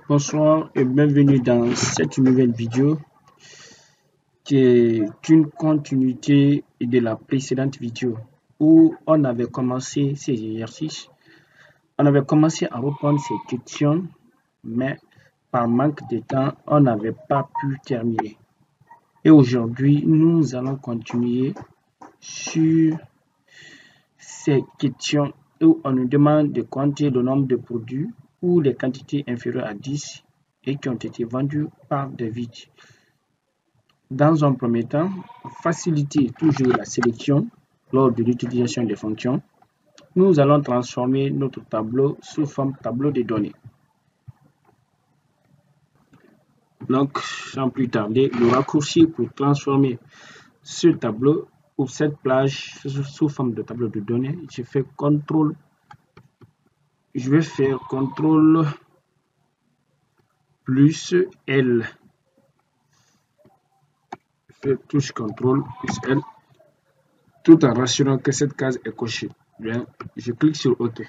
Bonsoir et bienvenue dans cette nouvelle vidéo qui est une continuité de la précédente vidéo où on avait commencé ces exercices. On avait commencé à reprendre ces questions, mais par manque de temps, on n'avait pas pu terminer. Et aujourd'hui, nous allons continuer sur ces questions où on nous demande de compter le nombre de produits ou les quantités inférieures à 10 et qui ont été vendus par David. Dans un premier temps, faciliter toujours la sélection lors de l'utilisation des fonctions. Nous allons transformer notre tableau sous forme tableau de données. Donc, sans plus tarder, le raccourci pour transformer ce tableau ou cette plage sous forme de tableau de données, je vais faire CTRL plus L. Je fais touche CTRL plus L tout en rassurant que cette case est cochée. Bien, je clique sur OK.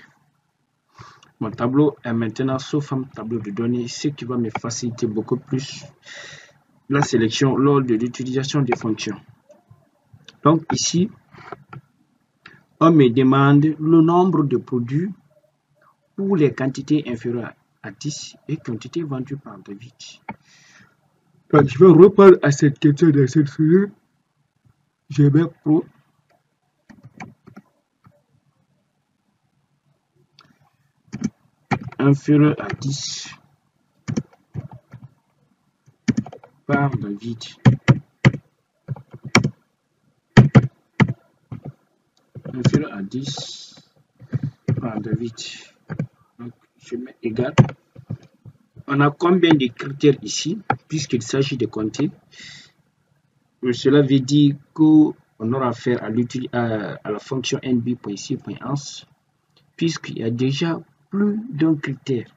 Mon tableau est maintenant sous forme tableau de données, ce qui va me faciliter beaucoup plus la sélection lors de l'utilisation des fonctions. Donc ici, on me demande le nombre de produits pour les quantités inférieures à 10 et qui ont été vendus par David. Donc je vais reprendre à cette question de cette série. Je vais pour inférieur à 10 par David. Inférieur à 10 par David. Donc, je mets égal. On a combien de critères ici, puisqu'il s'agit de compter. Cela veut dire qu'on aura affaire à la fonction nb.c.ans, puisqu'il y a déjà plus d'un critère.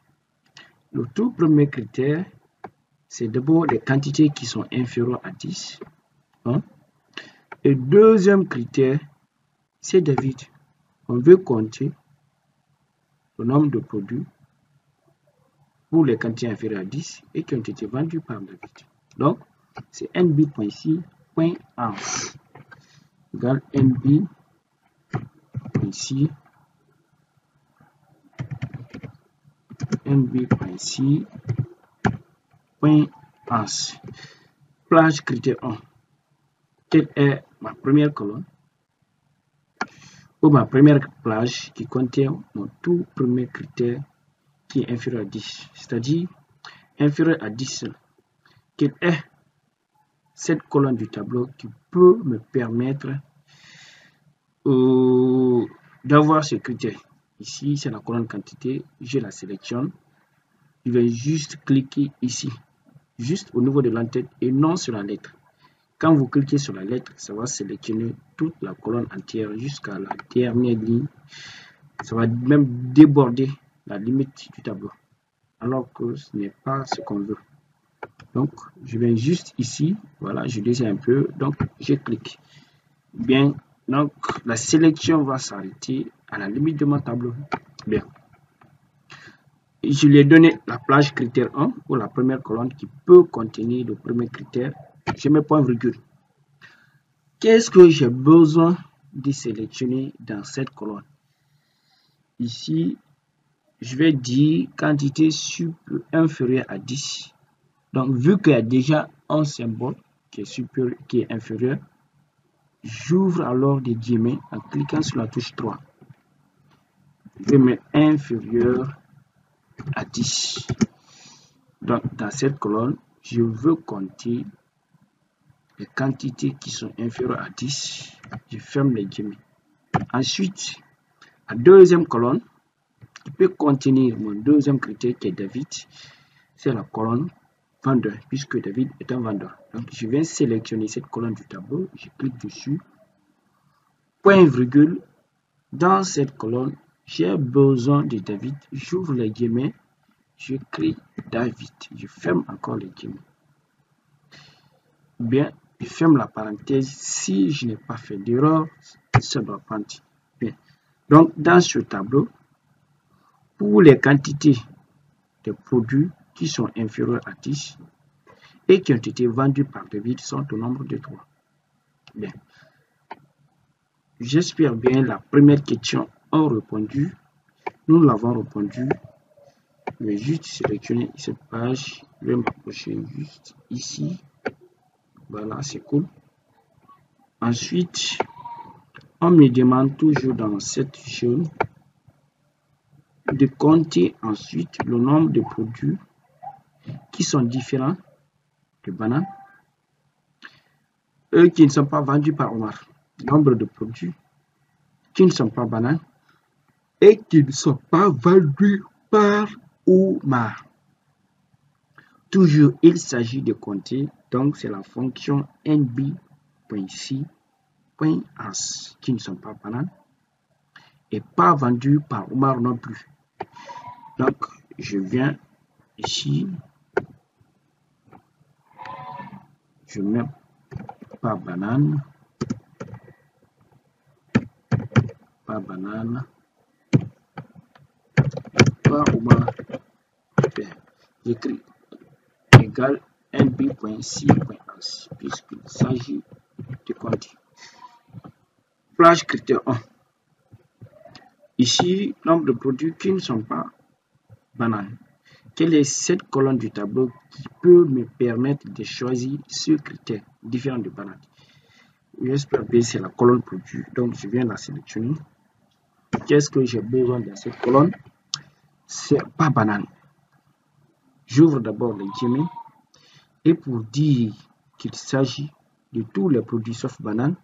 Le tout premier critère, c'est d'abord les quantités qui sont inférieures à 10. Hein? Et deuxième critère, c'est David. On veut compter le nombre de produits pour les quantités inférieures à 10 et qui ont été vendus par David. Donc, c'est nb.c.ans égale nb.c.ans. Plage critère 1. Quelle est ma première colonne ou ma première plage qui contient mon tout premier critère qui est inférieur à 10, c'est-à-dire inférieur à 10. Quelle est cette colonne du tableau qui peut me permettre d'avoir ce critère? Ici, c'est la colonne quantité, je la sélectionne. Je vais juste cliquer ici, juste au niveau de l'entête et non sur la lettre. Quand vous cliquez sur la lettre, ça va sélectionner toute la colonne entière jusqu'à la dernière ligne. Ça va même déborder la limite du tableau, alors que ce n'est pas ce qu'on veut. Donc, je viens juste ici, voilà, je descends un peu, donc je clique. Bien, donc la sélection va s'arrêter à la limite de mon tableau. Bien. Je lui ai donné la plage critère 1 pour la première colonne qui peut contenir le premier critère. Je mets point virgule. Qu'est-ce que j'ai besoin de sélectionner dans cette colonne? Ici, je vais dire quantité inférieure à 10. Donc, vu qu'il y a déjà un symbole qui est inférieur, j'ouvre alors des guillemets en cliquant sur la touche 3. Je vais mettre inférieur à 10. Donc, dans cette colonne, je veux compter les quantités qui sont inférieures à 10. Je ferme les guillemets. Ensuite, la deuxième colonne qui peut contenir mon deuxième critère qui est David, c'est la colonne vendeur, puisque David est un vendeur. Donc, je viens sélectionner cette colonne du tableau, je clique dessus, point virgule. Dans cette colonne, j'ai besoin de David. J'ouvre les guillemets, je crée David. Je ferme encore les guillemets. Bien, je ferme la parenthèse. Si je n'ai pas fait d'erreur, ça doit prendre. Bien. Donc, dans ce tableau, pour les quantités de produits qui sont inférieurs à 10 et qui ont été vendus par débit sont au nombre de 3. Bien. J'espère bien la première question a répondu. Nous l'avons répondu. Je vais juste sélectionner cette page. Je vais m'approcher juste ici. Voilà, c'est cool. Ensuite, on me demande toujours dans cette zone de compter ensuite le nombre de produits qui sont différents de bananes, eux qui ne sont pas vendus par Omar. Nombre de produits qui ne sont pas bananes et qui ne sont pas vendus par Omar. Toujours, il s'agit de compter, donc c'est la fonction nb.c.as qui ne sont pas bananes et pas vendus par Omar non plus. Donc, je viens ici, je mets pas banane, pas Omar. J'écris égal nb.c.as puisqu'il s'agit de compter. Flash critère 1. Ici, nombre de produits qui ne sont pas bananes. Quelle est cette colonne du tableau qui peut me permettre de choisir ce critère différent de banane? J'espère que c'est la colonne produit. Donc, je viens la sélectionner. Qu'est-ce que j'ai besoin de cette colonne? C'est pas banane. J'ouvre d'abord les guillemets. Et pour dire qu'il s'agit de tous les produits sauf banane,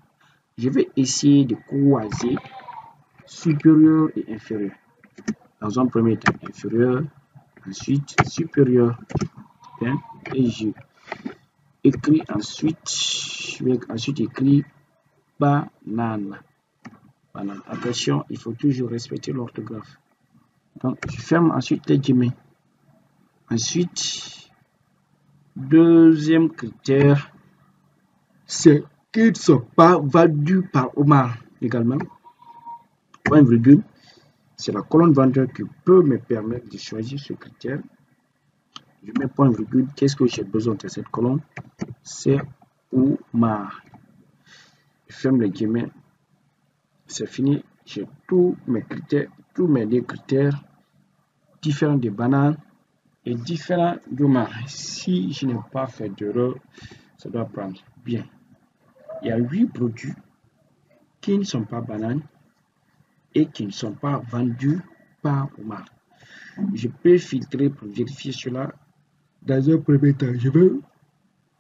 je vais essayer de croiser supérieur et inférieur. Dans un premier temps, inférieur, ensuite supérieur. Bien, et je écris ensuite, je vais ensuite écrire banane. Banane. Attention, il faut toujours respecter l'orthographe. Donc, je ferme ensuite les guillemets. Ensuite, deuxième critère, c'est qu'ils ne sont pas vendus par Omar également. Point virgule, c'est la colonne vendeur qui peut me permettre de choisir ce critère. Je mets point virgule. Qu'est-ce que j'ai besoin de cette colonne? C'est Omar. Je ferme les guillemets. C'est fini. J'ai tous mes critères, tous mes deux critères différents de bananes et différents d'Omar. Si je n'ai pas fait d'erreur, ça doit prendre. Bien. Il y a 8 produits qui ne sont pas bananes et qui ne sont pas vendus par Omar. Je peux filtrer pour vérifier cela. Dans un premier temps, je vais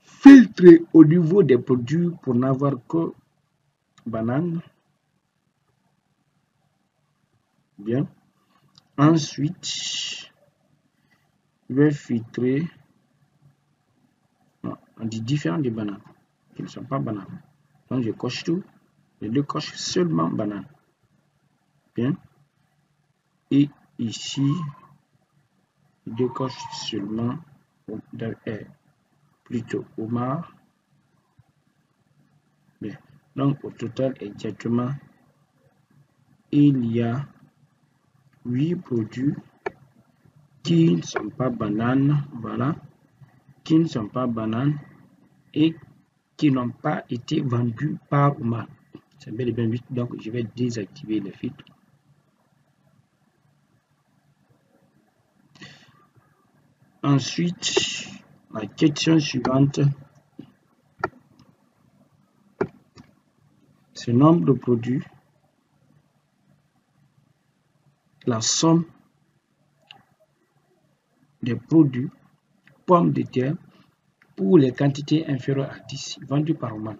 filtrer au niveau des produits pour n'avoir que bananes. Bien. Ensuite, je vais filtrer. Non, on dit différents de bananes qui ne sont pas bananes. Donc, je coche tout. Je le coche seulement banane. Bien. Et ici, je décoche seulement plutôt Omar. Bien. Donc, au total, exactement, il y a 8 produits qui ne sont pas bananes. Voilà. Qui ne sont pas bananes et qui n'ont pas été vendus par Omar. C'est bel et bien 8. Donc, je vais désactiver les filtres. Ensuite, la question suivante, c'est le nombre de produits, la somme des produits pommes de terre pour les quantités inférieures à 10 vendus par Omar.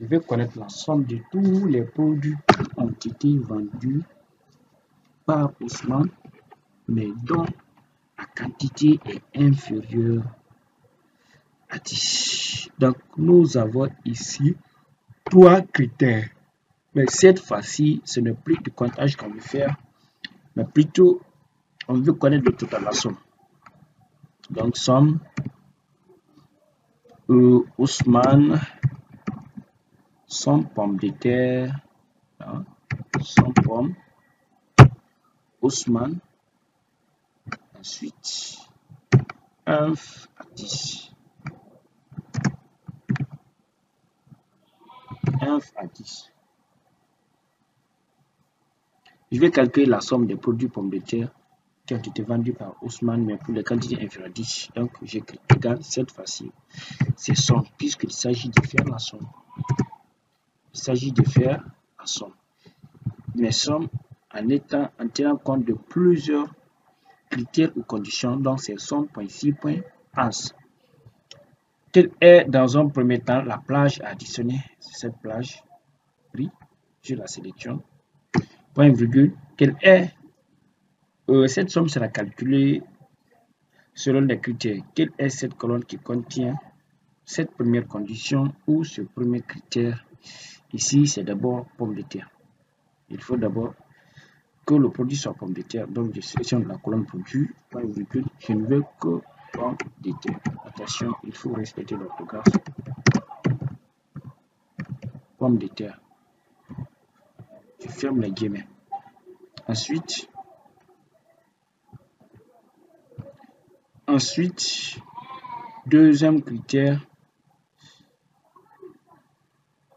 Je vais connaître la somme de tous les produits qui ont été vendus par Ousmane, mais dont la quantité est inférieure à 10. Donc, nous avons ici 3 critères. Mais cette fois-ci, ce n'est plus du comptage qu'on veut faire, mais plutôt, on veut connaître le total, la somme. Donc, somme, Ousmane, somme pomme de terre, hein, somme pomme, Ousmane, ensuite, F à 10. F à 10. Je vais calculer la somme des produits pommes de terre qui ont été vendus par Ousmane, mais pour les quantités inférieures à 10. Donc, j'écris égal cette fois-ci. C'est somme, puisqu'il s'agit de faire la somme. Il s'agit de faire la somme. Mais somme en tenant compte de plusieurs critères ou conditions, donc c'est somme.ici.as. Quelle est dans un premier temps la plage à additionner? Cette plage, oui, je la sélectionne. Point virgule, quelle est cette somme sera calculée selon les critères. Quelle est cette colonne qui contient cette première condition ou ce premier critère? Ici, c'est d'abord pomme de terre. Il faut d'abord que le produit soit pomme de terre. Donc, je sélectionne la colonne produit, point virgule, je ne veux que pomme de terre. Attention, il faut respecter l'orthographe. Pomme de terre. Je ferme les guillemets. Ensuite, deuxième critère,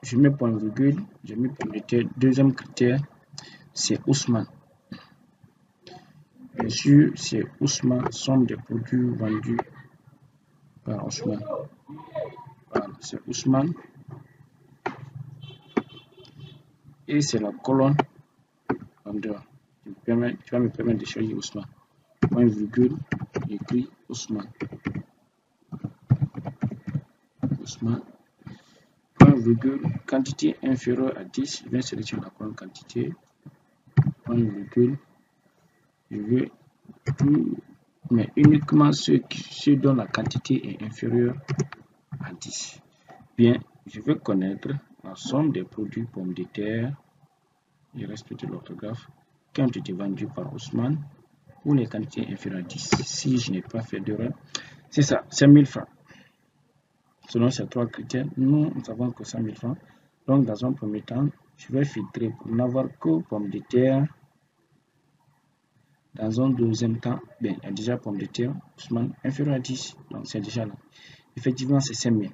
je mets point virgule, je mets pomme de terre. Deuxième critère, c'est Ousmane. Bien sûr, c'est Ousmane, somme des produits vendus par Ousmane. Voilà, c'est Ousmane. Et c'est la colonne en dehors. Tu vas me permettre de choisir Ousmane. Point virgule, j'écris Ousmane. Ousmane. Point virgule, quantité inférieure à 10, je vais sélectionner la colonne quantité. Point virgule, je vais tout, mais uniquement ceux dont la quantité est inférieure à 10. Bien, je veux connaître la somme des produits pommes de terre, je respecte l'orthographe, qui ont été vendus par Ousmane ou les quantités inférieures à 10. Si je n'ai pas fait d'erreur, c'est ça, 5000 francs. Selon ces trois critères, nous savons que 5000 francs. Donc, dans un premier temps, je vais filtrer pour n'avoir que pommes de terre. Dans un deuxième temps, bien, il y a déjà pommes de terre, Ousmane, inférieur à 10. Donc, c'est déjà là. Effectivement, c'est 5000.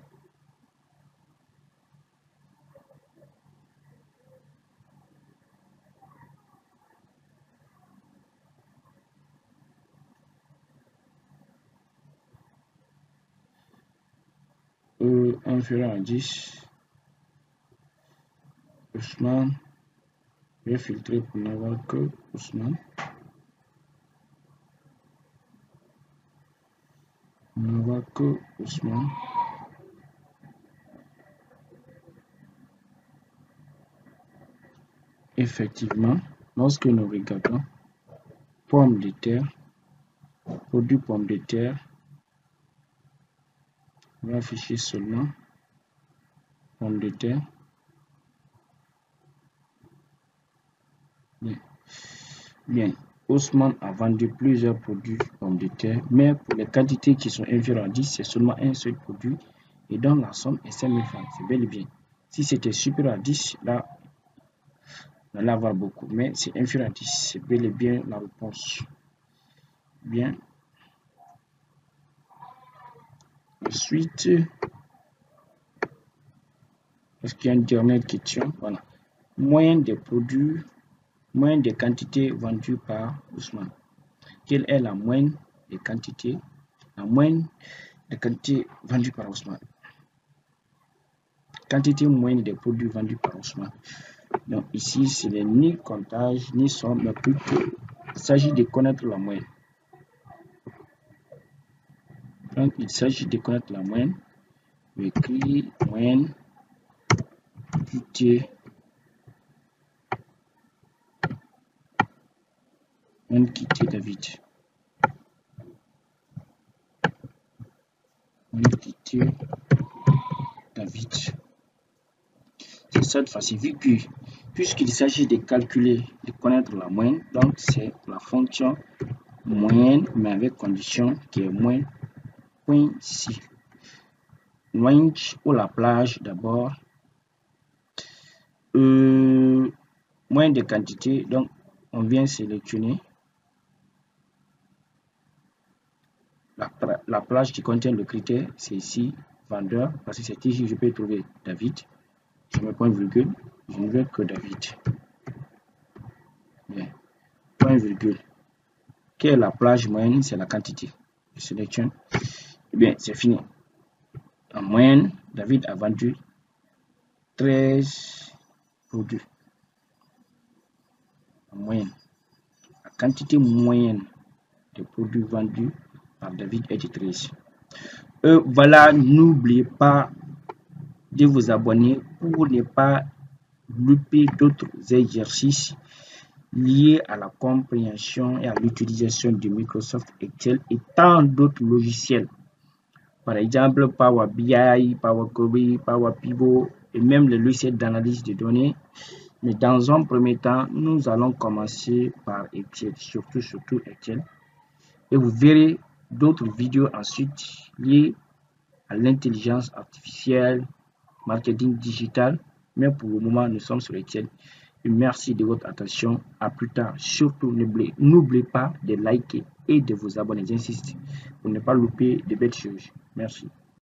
Inférieur à 10. Ousmane. Je vais filtrer pour n'avoir que Ousmane. N'avoir que Ousmane. Effectivement, lorsque nous regardons pommes de terre, produit pommes de terre, on va afficher seulement pommes de terre. Bien. Ousmane a vendu plusieurs produits pommes de terre, mais pour les quantités qui sont inférieures à 10, c'est seulement un seul produit et donc la somme est 5000 francs. C'est bel et bien. Si c'était supérieur à 10, là, on allait avoir beaucoup, mais c'est inférieur à 10, c'est bel et bien la réponse. Bien. Ensuite, est-ce qu'il y a une dernière question? Voilà. Moyenne des produits, moyenne des quantités vendues par Ousmane. Quelle est la moyenne des quantités? La moyenne des quantités vendues par Ousmane. Quantité moyenne des produits vendus par Ousmane. Donc ici, ce n'est ni comptage, ni somme, mais plutôt il s'agit de connaître la moyenne. Donc il s'agit de connaître la moyenne. J'écris moyenne quantité. Moyenne quantité David. Moyenne quantité David. C'est cette fois-ci, puisqu'il s'agit de calculer, de connaître la moyenne, donc c'est la fonction moyenne, mais avec condition qui est moins point ici. Moyenne ou la plage d'abord. Moyenne de quantité, donc on vient sélectionner. La plage qui contient le critère, c'est ici, vendeur, parce que c'est ici je peux trouver David. Je mets point virgule, je ne veux que David. Bien. Point virgule. Quelle est la plage moyenne? C'est la quantité. Je sélectionne. Et bien, c'est fini. En moyenne, David a vendu 13 produits. En moyenne. La quantité moyenne de produits vendus par David est de 13. Voilà, n'oubliez pas de vous abonner pour ne pas louper d'autres exercices liés à la compréhension et à l'utilisation de Microsoft Excel et tant d'autres logiciels. Par exemple, Power BI, Power Query, Power Pivot et même les logiciels d'analyse de données. Mais dans un premier temps, nous allons commencer par Excel, surtout Excel. Et vous verrez d'autres vidéos ensuite liées à l'intelligence artificielle, marketing digital. Mais pour le moment, nous sommes sur Excel. Et merci de votre attention. À plus tard. Surtout, n'oubliez pas de liker et de vous abonner. J'insiste pour ne pas louper de belles choses. Merci.